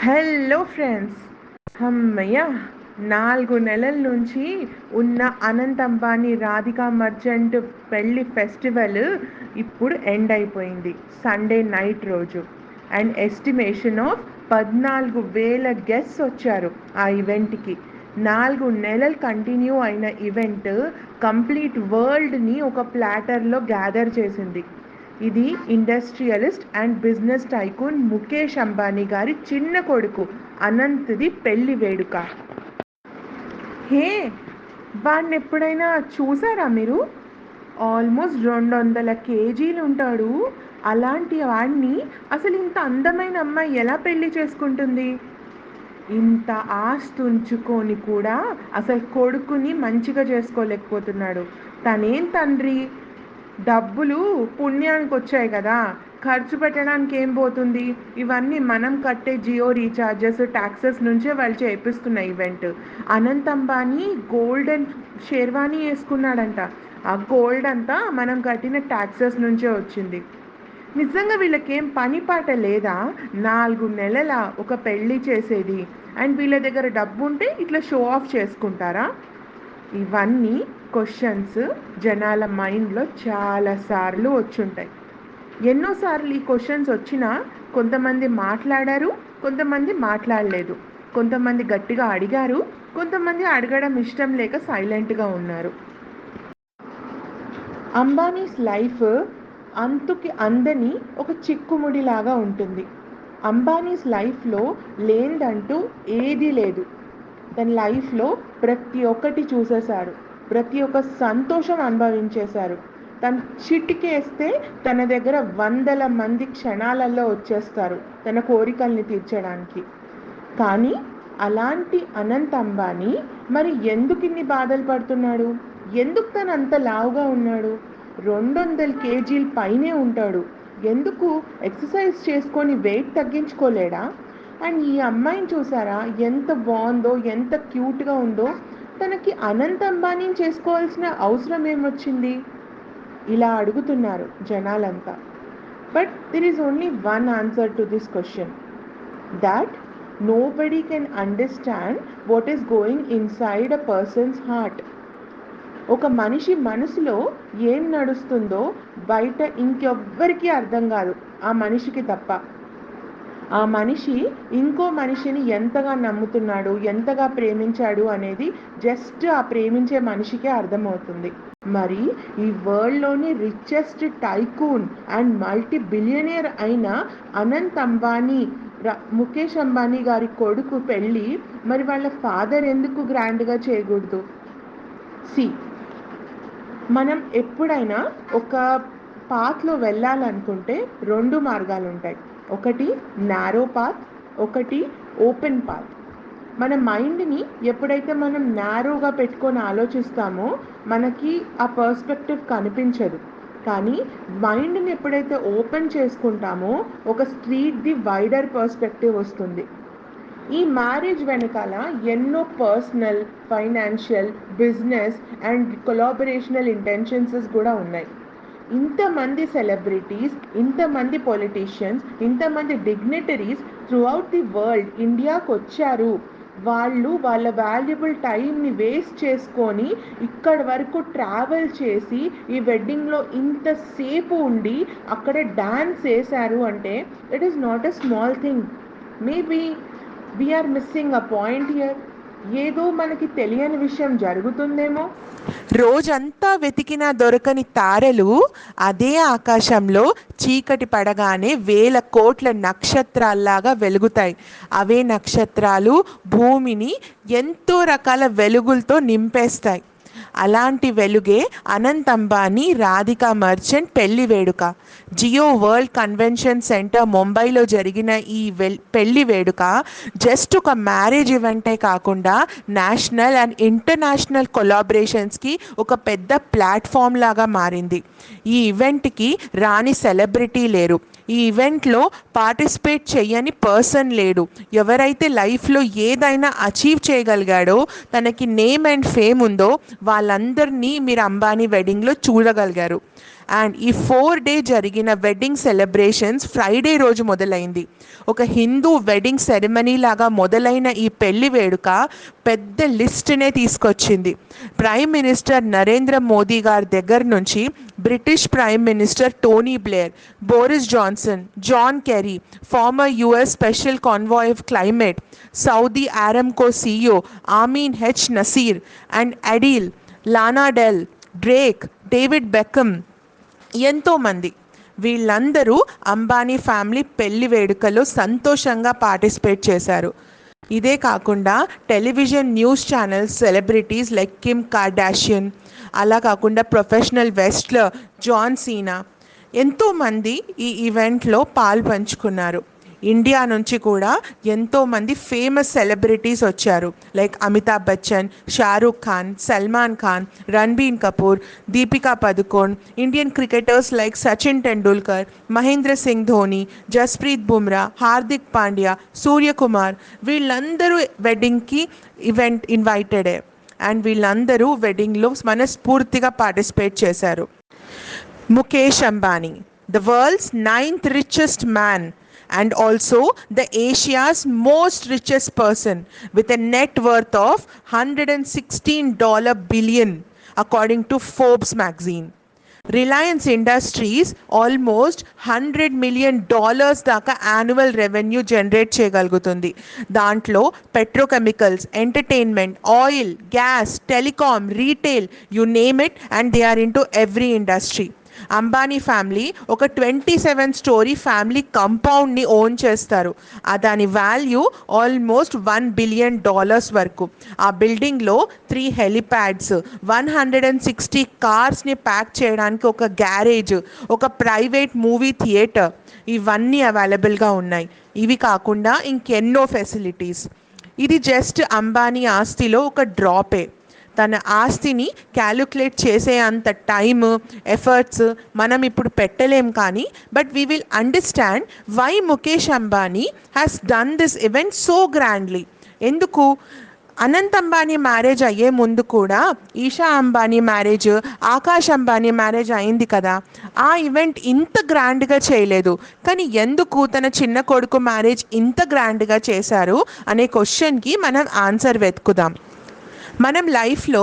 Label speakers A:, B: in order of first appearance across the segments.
A: Hello friends, హమ్మయ్య! 4 నెలల నుంచి ఉన్న అనంత్ అంబానీ, రాధికా మర్చెంట్ పెళ్లి ఫెస్టివల్ ఇప్పుడు ఎండ్ అయిపోయింది సండే నైట్ రోజు. అండ్ ఎస్టిమేషన్ ఆఫ్ 14,000 గెస్ట్స్ వచ్చారు ఆ ఈవెంట్కి. 4 నెలలు కంటిన్యూ అయిన ఈవెంట్ కంప్లీట్ వరల్డ్ని ఒక ప్లాటర్లో గ్యాదర్ చేసింది. ఇది industrialist and business tycoon Mukesh Ambani గారి చిన్న కొడుకు అనంత్ది పెళ్లి వేడుక. హే, వాడిని ఎప్పుడైనా చూసారా మీరు? ఆల్మోస్ట్ 200 కేజీలు ఉంటాడు. అలాంటి వాడిని అసలు ఇంత అందమైన అమ్మాయి ఎలా పెళ్లి చేసుకుంటుంది? ఇంత ఆస్తి ఉంచుకొని కూడా అసలు కొడుకుని మంచిగా చేసుకోలేకపోతున్నాడు. తనేం తండ్రి? డబ్బులు పుణ్యానికి వచ్చాయి కదా, ఖర్చు పెట్టడానికి ఏం పోతుంది? ఇవన్నీ మనం కట్టే జియో రీఛార్జెస్, ట్యాక్సెస్ నుంచే వాళ్ళు చేపిస్తున్న ఈవెంట్. అనంత్ అంబానీ గోల్డెన్ షేర్వానీ వేసుకున్నాడంట. ఆ గోల్డ్ అంతా మనం కట్టిన ట్యాక్సెస్ నుంచే వచ్చింది. నిజంగా వీళ్ళకేం పని పాట లేదా? 4 నెలల ఒక పెళ్ళి చేసేది. అండ్ వీళ్ళ దగ్గర డబ్బు ఉంటే ఇట్లా షో ఆఫ్ చేసుకుంటారా? ఇవన్నీ క్వశ్చన్స్ జనాల మైండ్లో చాలాసార్లు వచ్చుంటాయి. ఎన్నోసార్లు ఈ క్వశ్చన్స్ వచ్చినా కొంతమంది మాట్లాడారు, కొంతమంది మాట్లాడలేదు. కొంతమంది గట్టిగా అడిగారు, కొంతమంది అడగడం ఇష్టం లేక సైలెంట్గా ఉన్నారు. అంబానీస్ లైఫ్ అంతుకి అందని ఒక చిక్కుముడిలాగా ఉంటుంది. అంబానీస్ లైఫ్లో లేనిదంటూ ఏదీ లేదు. తన లైఫ్లో ప్రతి ఒక్కటి చూసేశారు, ప్రతి ఒక్క సంతోషం అనుభవించేశారు. తను చిటికేస్తే తన దగ్గర 100 మంది క్షణాలలో వచ్చేస్తారు తన కోరికల్ని తీర్చడానికి. కానీ అలాంటి అనంత్ అంబానీ మరి ఎందుకు ఇన్ని బాధలు పడుతున్నాడు? ఎందుకు తను అంత లావుగా ఉన్నాడు? 200 కేజీల పైనే ఉంటాడు. ఎందుకు ఎక్సర్సైజ్ చేసుకొని వెయిట్ తగ్గించుకోలేడా? అండ్ ఈ అమ్మాయిని చూసారా, ఎంత బాగుందో, ఎంత క్యూట్గా ఉందో. తనకి అనంత్ అంబానీని చేసుకోవాల్సిన అవసరం ఏమొచ్చింది? ఇలా అడుగుతున్నారు జనాలంతా. But there is only one answer to this question, that nobody can understand what is going inside a person's heart. ఒక మనిషి మనసులో ఏం నడుస్తుందో బయట ఇంకెవ్వరికీ అర్థం కాదు, ఆ మనిషికి తప్ప. ఆ మనిషి ఇంకో మనిషిని ఎంతగా నమ్ముతున్నాడు, ఎంతగా ప్రేమించాడు అనేది జస్ట్ ఆ ప్రేమించే మనిషికే అర్థమవుతుంది. మరి ఈ వరల్డ్లోని richest tycoon and multi billionaire అయిన అనంత్ అంబానీ, ముఖేష్ అంబానీ గారి కొడుకు పెళ్ళి మరి వాళ్ళ ఫాదర్ ఎందుకు గ్రాండ్గా చేయకూడదు? సి, మనం ఎప్పుడైనా ఒక పాత్లో వెళ్ళాలనుకుంటే 2 మార్గాలు ఉంటాయి. ఒకటి నారో పాత్, ఒకటి ఓపెన్ పాత్. మన మైండ్ని ఎప్పుడైతే మనం నారోగా పెట్టుకొని ఆలోచిస్తామో మనకి ఆ పర్స్పెక్టివ్ కనిపించదు. కానీ మైండ్ని ఎప్పుడైతే ఓపెన్ చేసుకుంటామో ఒక స్ట్రీట్ది వైడర్ పర్స్పెక్టివ్ వస్తుంది. ఈ మ్యారేజ్ వెనకాల ఎన్నో personal, financial, business and collaborational intentions కూడా ఉన్నాయి. ఇంతమంది సెలబ్రిటీస్, ఇంతమంది పొలిటీషియన్స్, ఇంతమంది డిగ్నిటరీస్ త్రూఅవుట్ ది వరల్డ్ ఇండియాకు వచ్చారు. వాళ్ళు వాళ్ళ వాల్యుబుల్ టైంని వేస్ట్ చేసుకొని ఇక్కడి వరకు ట్రావెల్ చేసి ఈ వెడ్డింగ్లో ఇంతసేపు ఉండి అక్కడే డ్యాన్స్ వేశారు అంటే it is not a small thing. Maybe we are missing a point here. ఏదో మనకి తెలియని విషయం జరుగుతుందేమో. రోజంతా వెతికినా దొరకని తారలు అదే ఆకాశంలో చీకటి పడగానే 1000 కోట్ల నక్షత్రాల్లాగా వెలుగుతాయి. అవే నక్షత్రాలు భూమిని ఎంతో రకాల వెలుగులతో నింపేస్తాయి. అలాంటి వెలుగే అనంత్ అంబానీ, రాధికా మర్చెంట్ పెళ్లి వేడుక. జియో వరల్డ్ కన్వెన్షన్ సెంటర్ ముంబైలో జరిగిన ఈ పెళ్లి వేడుక జస్ట్ ఒక మ్యారేజ్ ఈవెంటే కాకుండా నేషనల్ అండ్ ఇంటర్నేషనల్ కొలాబరేషన్స్కి ఒక పెద్ద ప్లాట్ఫామ్ లాగా మారింది. ఈ ఈవెంట్కి రాని సెలబ్రిటీ లేరు, ఈ ఈవెంట్లో పార్టిసిపేట్ చేయని పర్సన్ లేడు. ఎవరైతే లైఫ్లో ఏదైనా అచీవ్ చేయగలిగాడో, తనకి నేమ్ అండ్ ఫేమ్ ఉందో వాళ్ళందరినీ మీరు అంబానీ వెడ్డింగ్లో చూడగలిగారు. అండ్ ఈ 4 డే జరిగిన వెడ్డింగ్ సెలబ్రేషన్స్ ఫ్రైడే రోజు మొదలైంది. ఒక హిందూ వెడ్డింగ్ సెరమనీ లాగా మొదలైన ఈ పెళ్లి వేడుక పెద్ద లిస్ట్నే తీసుకొచ్చింది. ప్రైమ్ మినిస్టర్ నరేంద్ర మోదీ గారి దగ్గర నుంచి British prime minister Tony Blair, Boris Johnson, John Kerry, former US special convoy of climate, Saudi Aramco CEO Amin H Nasser and Adele, Lana Del, Drake, David Beckham, ఎంతోమంది వీళ్ళందరూ అంబానీ ఫ్యామిలీ పెళ్లి వేడుకలో సంతోషంగా participate చేశారు. ఇదే కాకుండా television news channels celebrities like Kim Kardashian, అలా కాకుండా ప్రొఫెషనల్ వెస్ట్లర్ జాన్ సీనా, ఎంతోమంది ఈ ఈవెంట్లో పాలు పంచుకున్నారు. ఇండియా నుంచి కూడా ఎంతోమంది ఫేమస్ సెలబ్రిటీస్ వచ్చారు. Like Amitabh Bachchan, Shahrukh Khan, Salman Khan, Ranbir Kapoor, Deepika Padukone, Indian cricketers like Sachin Tendulkar, Mahendra Singh Dhoni, Jasprit Bumrah, Hardik Pandya, Suryakumar, వీళ్ళందరూ వెడ్డింగ్కి ఇన్వైటెడే. అండ్ వీళ్ళందరూ వెడ్డింగ్లో మనస్ఫూర్తిగా పార్టిసిపేట్ చేశారు. Mukesh Ambani, the world's 9th richest man and also the Asia's most richest person with a net worth of $116 billion according to Forbes magazine. Reliance Industries almost $100 million దాకా annual revenue generate చేయగలుగుతుంది. దాంట్లో petrochemicals, entertainment, oil, gas, telecom, retail, you name it, and they are into every industry. Ambani family ఒక 27 story family కంపౌండ్ని own చేస్తారు. దాని value almost $1 billion వరకు. ఆ బిల్డింగ్లో 3 helipads, 160 కార్స్ని pack చేయడానికి ఒక గ్యారేజ్, ఒక ప్రైవేట్ మూవీ థియేటర్, ఇవన్నీ అవైలబుల్గా ఉన్నాయి. ఇవి కాకుండా ఇంకెన్నో ఫెసిలిటీస్. ఇది జస్ట్ అంబానీ ఆస్తిలో ఒక డ్రాపే. తన ఆస్తిని క్యాలిక్యులేట్ చేసే అంత టైమ్, ఎఫర్ట్స్ మనం ఇప్పుడు పెట్టలేం. కానీ but we will understand why Mukesh Ambani has done this event so grandly. ఎందుకు? అనంత్ అంబానీ మ్యారేజ్ అయ్యే ముందు కూడా ఈషా అంబానీ మ్యారేజ్, ఆకాష్ అంబానీ మ్యారేజ్ అయింది కదా. ఆ ఈవెంట్ ఇంత గ్రాండ్గా చేయలేదు. కానీ ఎందుకు తన చిన్న కొడుకు మ్యారేజ్ ఇంత గ్రాండ్గా చేశారు అనే క్వశ్చన్కి మనం ఆన్సర్ వెతుకుదాం. మనం లైఫ్లో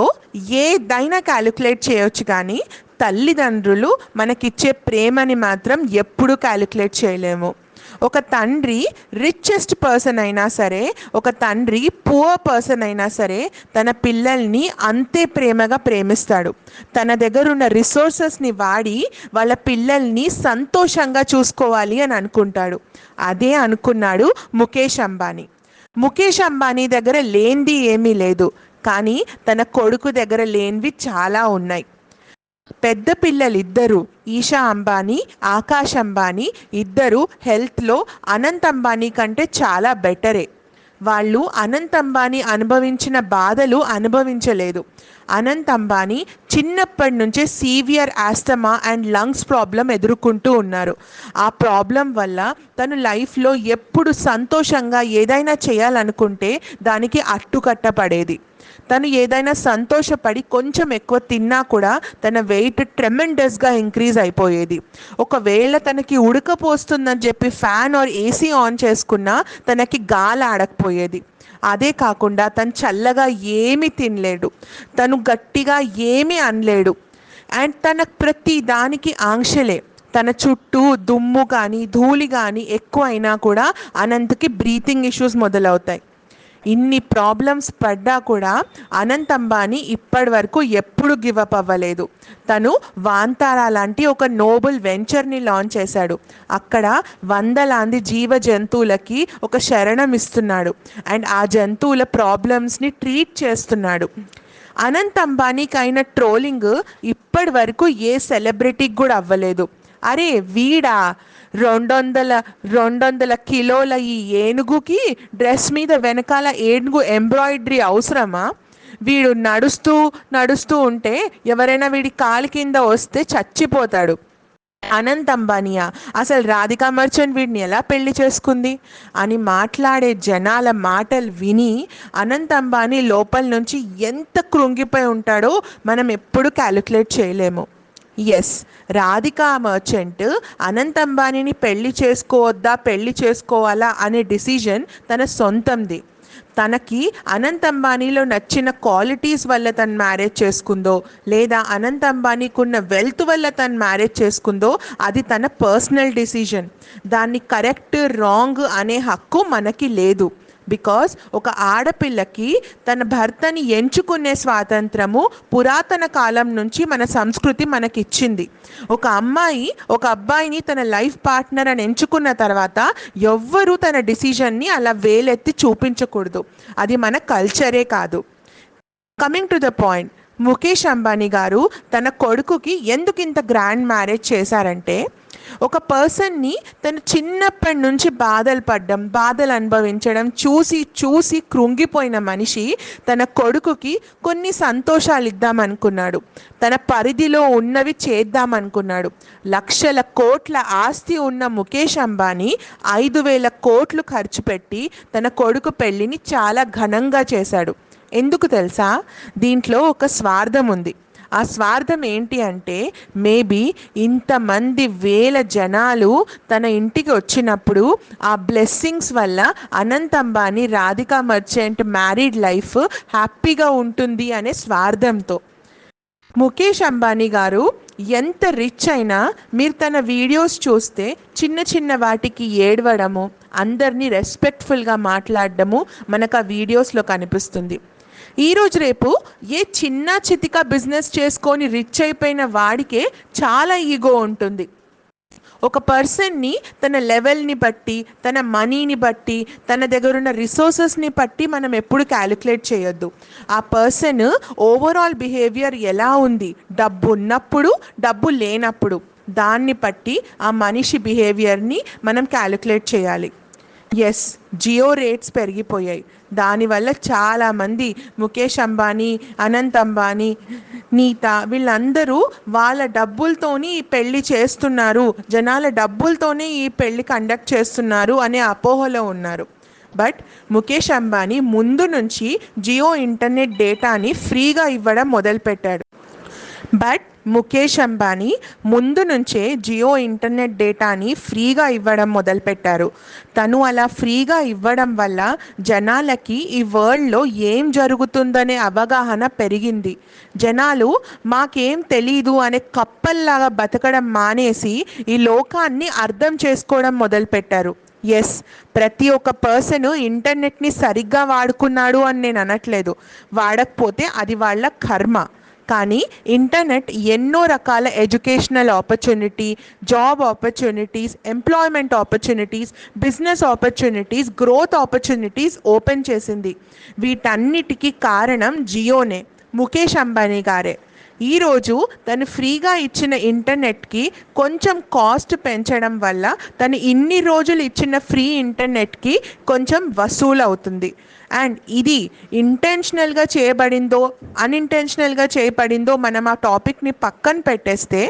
A: ఏదైనా క్యాలిక్యులేట్ చేయొచ్చు, కానీ తల్లిదండ్రులు మనకిచ్చే ప్రేమని మాత్రం ఎప్పుడూ క్యాలిక్యులేట్ చేయలేము. ఒక తండ్రి రిచెస్ట్ పర్సన్ అయినా సరే, ఒక తండ్రి పువర్ పర్సన్ అయినా సరే తన పిల్లల్ని అంతే ప్రేమగా ప్రేమిస్తాడు. తన దగ్గర ఉన్న రిసోర్సెస్ని వాడి వాళ్ళ పిల్లల్ని సంతోషంగా చూసుకోవాలి అని అనుకుంటాడు. అదే అనుకున్నాడు ముఖేష్ అంబానీ. ముఖేష్ అంబానీ దగ్గర లేనిది ఏమీ లేదు, కానీ తన కొడుకు దగ్గర లేనివి చాలా ఉన్నాయి. పెద్ద పిల్లలిద్దరూ ఈషా అంబానీ, ఆకాష్ అంబానీ ఇద్దరు హెల్త్లో అనంత్ అంబానీ కంటే చాలా బెటరే. వాళ్ళు అనంత్ అంబానీ అనుభవించిన బాధలు అనుభవించలేదు. అనంత్ అంబానీ చిన్నప్పటి నుంచే severe asthma and lungs problem ఎదుర్కొంటూ ఉన్నారు. ఆ ప్రాబ్లం వల్ల తను లైఫ్లో ఎప్పుడు సంతోషంగా ఏదైనా చేయాలనుకుంటే దానికి అట్టుకట్టపడేది. తను ఏదైనా సంతోషపడి కొంచెం ఎక్కువ తిన్నా కూడా తన వెయిట్ ట్రెమెండస్గా ఇంక్రీజ్ అయిపోయేది. ఒకవేళ తనకి ఉడకపోస్తుందని చెప్పి ఫ్యాన్ ఆర్ ఏసీ ఆన్ చేసుకున్నా తనకి గాలి ఆడకపోయేది. అదే కాకుండా తను చల్లగా ఏమీ తినలేడు, తను గట్టిగా ఏమీ అనలేడు. అండ్ తన ప్రతి దానికి ఆంక్షలే. తన చుట్టూ దుమ్ము కానీ ధూళి కానీ ఎక్కువ అయినా కూడా అనంత్కి బ్రీతింగ్ ఇష్యూస్ మొదలవుతాయి. ఇన్ని ప్రాబ్లమ్స్ పడ్డా కూడా అనంత్ అంబానీ ఇప్పటి వరకు ఎప్పుడు గివప్ అవ్వలేదు. తను వాంతారా లాంటి ఒక నోబుల్ వెంచర్ని లాంచ్ చేశాడు. అక్కడ వందలాది జీవ జంతువులకి ఒక శరణం ఇస్తున్నాడు అండ్ ఆ జంతువుల ప్రాబ్లమ్స్ని ట్రీట్ చేస్తున్నాడు. అనంత్ అంబానీకి అయిన ట్రోలింగ్ ఇప్పటి వరకు ఏ సెలబ్రిటీకి కూడా అవ్వలేదు. అరే వీడా 200 కిలోల ఈ ఏనుగుకి డ్రెస్ మీద వెనకాల ఏనుగు ఎంబ్రాయిడరీ అవసరమా? వీడు నడుస్తూ ఉంటే ఎవరైనా వీడి కాలి కింద వస్తే చచ్చిపోతాడు. అనంత్ అంబానీయా, అసలు రాధికా మర్చెంట్ వీడిని ఎలా పెళ్లి చేసుకుంది అని మాట్లాడే జనాల మాటలు విని అనంత్ అంబానీ లోపల నుంచి ఎంత కృంగిపోయి ఉంటాడో మనం ఎప్పుడు క్యాలిక్యులేట్ చేయలేము. ఎస్, రాధికా మర్చెంట్ అనంత్ అంబానీని పెళ్లి చేసుకోవద్దా, పెళ్లి చేసుకోవాలా అనే డిసిజన్ తన సొంతంది. తనకి అనంత్ అంబానీలో నచ్చిన క్వాలిటీస్ వల్ల తను మ్యారేజ్ చేసుకుందో, లేదా అనంత్ అంబానీకి ఉన్న వెల్త్ వల్ల తను మ్యారేజ్ చేసుకుందో, అది తన పర్సనల్ డిసిజన్. దాన్ని కరెక్ట్ రాంగ్ అనే హక్కు మనకి లేదు. బికాస్ ఒక ఆడపిల్లకి తన భర్తని ఎంచుకునే స్వాతంత్రము పురాతన కాలం నుంచి మన సంస్కృతి మనకిచ్చింది. ఒక అమ్మాయి ఒక అబ్బాయిని తన లైఫ్ పార్ట్నర్ అని ఎంచుకున్న తర్వాత ఎవ్వరూ తన డిసిజన్ని అలా వేలెత్తి చూపించకూడదు. అది మన కల్చరే కాదు. Coming to the point, Mukesh Ambani గారు తన కొడుకుకి ఎందుకు ఇంత గ్రాండ్ మ్యారేజ్ చేశారంటే, ఒక పర్సన్ని తను చిన్నప్పటి నుంచి బాధలు అనుభవించడం చూసి చూసి కృంగిపోయిన మనిషి తన కొడుకుకి కొన్ని సంతోషాలు ఇద్దామనుకున్నాడు. తన పరిధిలో ఉన్నవి చేద్దామనుకున్నాడు. లక్షల కోట్ల ఆస్తి ఉన్న ముఖేష్ అంబానీ 5,000 కోట్లు ఖర్చు పెట్టి తన కొడుకు పెళ్ళిని చాలా ఘనంగా చేశాడు. ఎందుకు తెలుసా? దీంట్లో ఒక స్వార్థం ఉంది. ఆ స్వార్థం ఏంటి అంటే, మేబీ ఇంతమంది వేల జనాలు తన ఇంటికి వచ్చినప్పుడు ఆ బ్లెస్సింగ్స్ వల్ల Anant Ambani Radhika merchant married life హ్యాపీగా ఉంటుంది అనే స్వార్థంతో. ముఖేష్ అంబానీ గారు ఎంత రిచ్ అయినా మీరు తన వీడియోస్ చూస్తే చిన్న చిన్న వాటికి ఏడవడము, అందరినీ రెస్పెక్ట్ఫుల్గా మాట్లాడడము మనకు ఆ వీడియోస్లో కనిపిస్తుంది. ఈరోజు రేపు ఏ చిన్న చితిక బిజినెస్ చేసుకొని రిచ్ అయిపోయిన వాడికే చాలా ఈగో ఉంటుంది. ఒక పర్సన్ని తన లెవెల్ని బట్టి, తన మనీని బట్టి, తన దగ్గర ఉన్న రిసోర్సెస్ని బట్టి మనం ఎప్పుడు క్యాలిక్యులేట్ చేయొద్దు. ఆ పర్సన్ ఓవరాల్ బిహేవియర్ ఎలా ఉంది, డబ్బు ఉన్నప్పుడు, డబ్బు లేనప్పుడు, దాన్ని బట్టి ఆ మనిషి బిహేవియర్ని మనం క్యాలిక్యులేట్ చేయాలి. ఎస్, జియో రేట్స్ పెరిగిపోయాయి. దానివల్ల చాలామంది ముఖేష్ అంబానీ, అనంత్ అంబానీ, నీత వీళ్ళందరూ వాళ్ళ డబ్బులతోని ఈ పెళ్ళి చేస్తున్నారు, జనాల డబ్బులతోనే ఈ పెళ్ళి కండక్ట్ చేస్తున్నారు అనే అపోహలో ఉన్నారు. బట్ ముఖేష్ అంబానీ ముందు నుంచి జియో ఇంటర్నెట్ డేటాని ఫ్రీగా ఇవ్వడం మొదలుపెట్టాడు. ముఖేష్ అంబానీ ముందు నుంచే జియో ఇంటర్నెట్ డేటాని ఫ్రీగా ఇవ్వడం మొదలుపెట్టారు. తను అలా ఫ్రీగా ఇవ్వడం వల్ల జనాలకి ఈ వరల్డ్లో ఏం జరుగుతుందనే అవగాహన పెరిగింది. జనాలు మాకేం తెలీదు అనే కప్పల్లాగా బతకడం మానేసి ఈ లోకాన్ని అర్థం చేసుకోవడం మొదలుపెట్టారు. ఎస్, ప్రతి ఒక్క పర్సన్ ఇంటర్నెట్ని సరిగ్గా వాడుకున్నాడు అని నేను అనట్లేదు. వాడకపోతే అది వాళ్ళ కర్మ. కానీ ఇంటర్నెట్ ఎన్నో రకాల educational opportunity, job opportunities, employment opportunities, business opportunities, growth opportunities open చేసింది. వీటన్నిటికీ కారణం జియోనే, ముఖేష్ అంబానీ గారే. ఈరోజు తను ఫ్రీగా ఇచ్చిన ఇంటర్నెట్కి కొంచెం కాస్ట్ పెంచడం వల్ల తను ఇన్ని రోజులు ఇచ్చిన ఫ్రీ ఇంటర్నెట్కి కొంచెం వసూలు అవుతుంది. అండ్ ఇది ఇంటెన్షనల్గా చేయబడిందో అన్ఇంటెన్షనల్గా చేయబడిందో మనం ఆ టాపిక్ని పక్కన పెట్టేస్తే,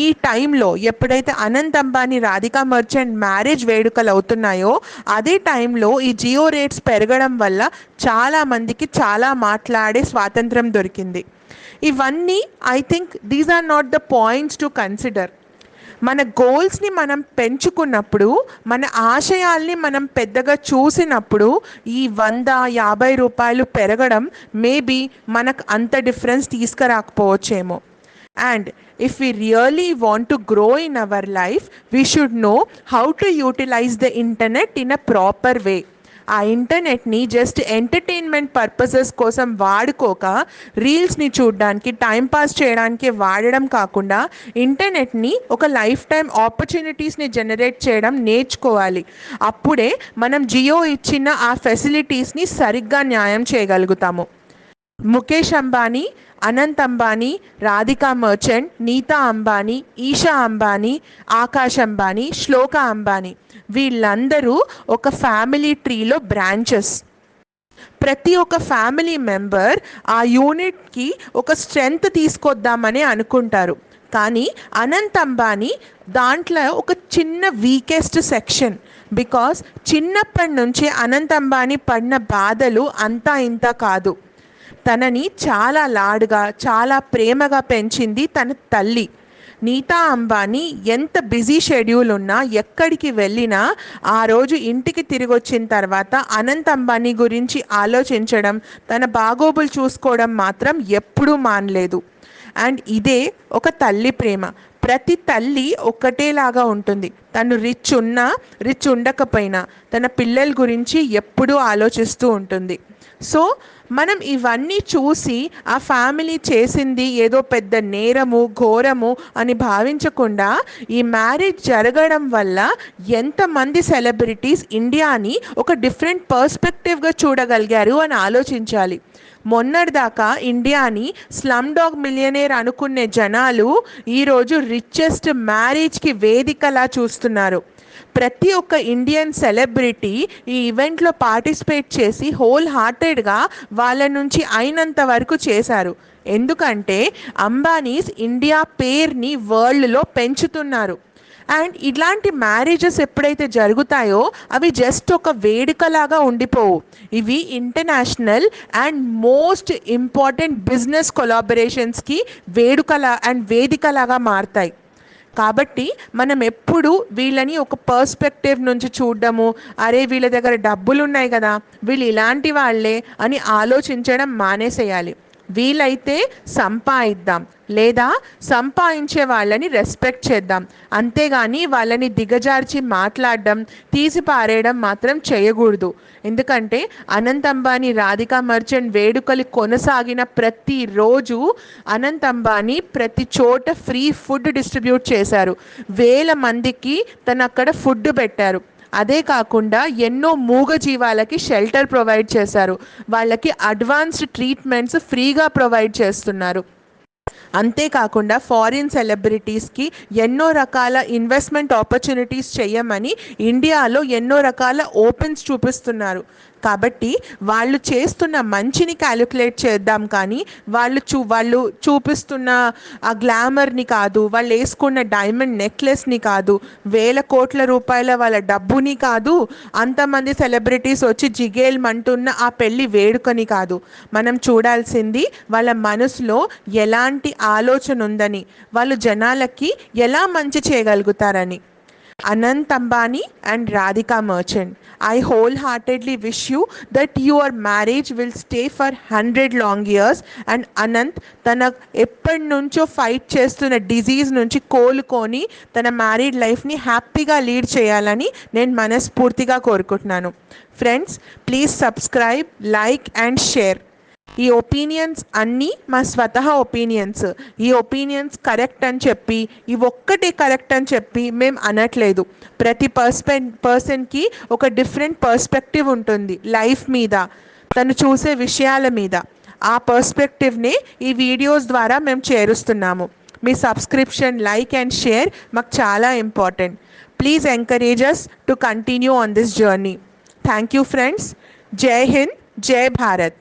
A: ఈ టైంలో ఎప్పుడైతే అనంత్ అంబానీ రాధికా మర్చెంట్ మ్యారేజ్ వేడుకలు అవుతున్నాయో అదే టైంలో ఈ జియో రేట్స్ పెరగడం వల్ల చాలామందికి చాలా మాట్లాడే స్వాతంత్రం దొరికింది. ఇవన్నీ I think these are not the points to consider. మన గోల్స్ని మనం పెంచుకున్నప్పుడు, మన ఆశయాల్ని మనం పెద్దగా చూసినప్పుడు ఈ 100-50 రూపాయలు పెరగడం మేబీ మనకు అంత డిఫరెన్స్ తీసుకురాకపోవచ్చేమో. And if we really want to grow in our life, we should know how to utilize the internet in a proper way. ఆ ఇంటర్నెట్ని జస్ట్ ఎంటర్టైన్మెంట్ పర్పసెస్ కోసం వాడుకోక, రీల్స్ని చూడడానికి, టైంపాస్ చేయడానికి వాడడం కాకుండా ఇంటర్నెట్ని ఒక లైఫ్ టైం ఆపర్చునిటీస్ని జనరేట్ చేయడం నేర్చుకోవాలి. అప్పుడే మనం జియో ఇచ్చిన ఆ ఫెసిలిటీస్ని సరిగ్గా న్యాయం చేయగలుగుతాము. ముఖేష్ అంబానీ, అనంత్ అంబానీ, రాధికా మర్చెంట్, నీతా అంబానీ, ఈషా అంబానీ, ఆకాష్ అంబానీ, శ్లోక అంబానీ వీళ్ళందరూ ఒక ఫ్యామిలీ ట్రీలో బ్రాంచెస్. ప్రతి ఒక్క ఫ్యామిలీ మెంబర్ ఆ యూనిట్కి ఒక స్ట్రెంగ్త్ తీసుకొద్దామని అనుకుంటారు. కానీ అనంత్ అంబానీ దాంట్లో ఒక చిన్న వీకెస్ట్ సెక్షన్. బికాస్ చిన్నప్పటి నుంచే అనంత్ అంబానీ పడిన బాధలు అంతా ఇంత కాదు. తనని చాలా లాడుగా, చాలా ప్రేమగా పెంచింది తన తల్లి. నీతా అంబానీ ఎంత బిజీ షెడ్యూల్ ఉన్నా, ఎక్కడికి వెళ్ళినా ఆ రోజు ఇంటికి తిరిగి వచ్చిన తర్వాత అనంత్ అంబానీ గురించి ఆలోచించడం, తన బాగోగులు చూసుకోవడం మాత్రం ఎప్పుడూ మానలేదు. అండ్ ఇదే ఒక తల్లి ప్రేమ. ప్రతి తల్లి ఒక్కటేలాగా ఉంటుంది. తను రిచ్ ఉన్నా రిచ్ ఉండకపోయినా తన పిల్లల గురించి ఎప్పుడూ ఆలోచిస్తూ ఉంటుంది. సో మనం ఇవన్నీ చూసి ఆ ఫ్యామిలీ చేసింది ఏదో పెద్ద నేరము ఘోరము అని భావించకుండా, ఈ మ్యారేజ్ జరగడం వల్ల ఎంతమంది సెలబ్రిటీస్ ఇండియాని ఒక డిఫరెంట్ పర్స్పెక్టివ్గా చూడగలిగారు అని ఆలోచించాలి. మొన్నటిదాకా ఇండియాని స్లమ్ డాగ్ మిలియనేర్ అనుకునే జనాలు ఈరోజు రిచెస్ట్ మ్యారేజ్కి వేదికలా చూస్తున్నారు. ప్రతి ఒక్క ఇండియన్ సెలబ్రిటీ ఈ ఈవెంట్లో పార్టిసిపేట్ చేసి హోల్ హార్టెడ్గా వాళ్ళ నుంచి అయినంత వరకు చేశారు. ఎందుకంటే అంబానీస్ ఇండియా పేరుని వరల్డ్లో పెంచుతున్నారు. అండ్ ఇలాంటి మ్యారేజెస్ ఎప్పుడైతే జరుగుతాయో అవి జస్ట్ ఒక వేడుకలాగా ఉండిపోవు. ఇవి international and most important business కొలాబరేషన్స్కి వేదికలాగా మారుతాయి. కాబట్టి మనం ఎప్పుడు వీళ్ళని ఒక పర్స్పెక్టివ్ నుంచి చూడడము, అరే వీళ్ళ దగ్గర డబ్బులు ఉన్నాయి కదా, వీళ్ళు ఇలాంటి వాళ్ళే అని ఆలోచించడం మానేసేయాలి. వీలైతే సంపాదిద్దాం, లేదా సంపాదించే వాళ్ళని రెస్పెక్ట్ చేద్దాం. అంతేగాని వాళ్ళని దిగజార్చి మాట్లాడడం, తీసి పారేయడం మాత్రం చేయకూడదు. ఎందుకంటే అనంత్ అంబానీ రాధికా మర్చెంట్ వేడుకలు కొనసాగిన ప్రతిరోజు అనంత్ అంబానీ ప్రతి చోట ఫ్రీ ఫుడ్ డిస్ట్రిబ్యూట్ చేశారు. వేల మందికి తను అక్కడ ఫుడ్ పెట్టారు. అదే కాకుండా ఎన్నో మూగజీవాలకి షెల్టర్ ప్రొవైడ్ చేశారు. వాళ్ళకి అడ్వాన్స్డ్ ట్రీట్మెంట్స్ ఫ్రీగా ప్రొవైడ్ చేస్తున్నారు. అంతేకాకుండా ఫారిన్ సెలబ్రిటీస్కి ఎన్నో రకాల ఇన్వెస్ట్మెంట్ ఆపర్చునిటీస్ చేయమని ఇండియాలో ఎన్నో రకాల ఓపెన్స్ చూపిస్తున్నారు. కాబట్టి వాళ్ళు చేస్తున్న మంచిని క్యాలిక్యులేట్ చేద్దాం, కానీ వాళ్ళు చూపిస్తున్న ఆ గ్లామర్ని కాదు, వాళ్ళు వేసుకున్న డైమండ్ నెక్లెస్ని కాదు, వేల కోట్ల రూపాయల వాళ్ళ డబ్బుని కాదు, అంతమంది సెలబ్రిటీస్ వచ్చి జిగేల్మంటున్న ఆ పెళ్లి వేడుకని కాదు. మనం చూడాల్సింది వాళ్ళ మనసులో ఎలాంటి ఆలోచన ఉందని, వాళ్ళు జనాలకి ఎలా మంచి చేయగలుగుతారని. Anant Ambani and Radhika Merchant, I wholeheartedly wish you that your marriage will stay for 100 long years and Anant తన ఎప్పటి నుంచో ఫైట్ చేస్తున్న డిజీజ్ నుంచి కోలుకొని తన మ్యారీడ్ లైఫ్ని హ్యాపీగా లీడ్ చేయాలని నేను మనస్ఫూర్తిగా కోరుకుంటున్నాను. Friends, please subscribe, like and share. ఈ ఒపీనియన్స్ అన్నీ మా స్వతహా ఒపీనియన్స్. ఈ ఒపీనియన్స్ కరెక్ట్ అని చెప్పి, ఇవి ఒక్కటే కరెక్ట్ అని చెప్పి మేము అనట్లేదు. ప్రతి పర్సన్కి ఒక డిఫరెంట్ పర్స్పెక్టివ్ ఉంటుంది లైఫ్ మీద, తను చూసే విషయాల మీద. ఆ పర్స్పెక్టివ్నే ఈ వీడియోస్ ద్వారా మేము చేరుస్తున్నాము. మీ సబ్స్క్రిప్షన్, లైక్ అండ్ షేర్ మాకు చాలా important. Please encourage us to continue on this journey. Thank you friends. జై హింద్, జై భారత్.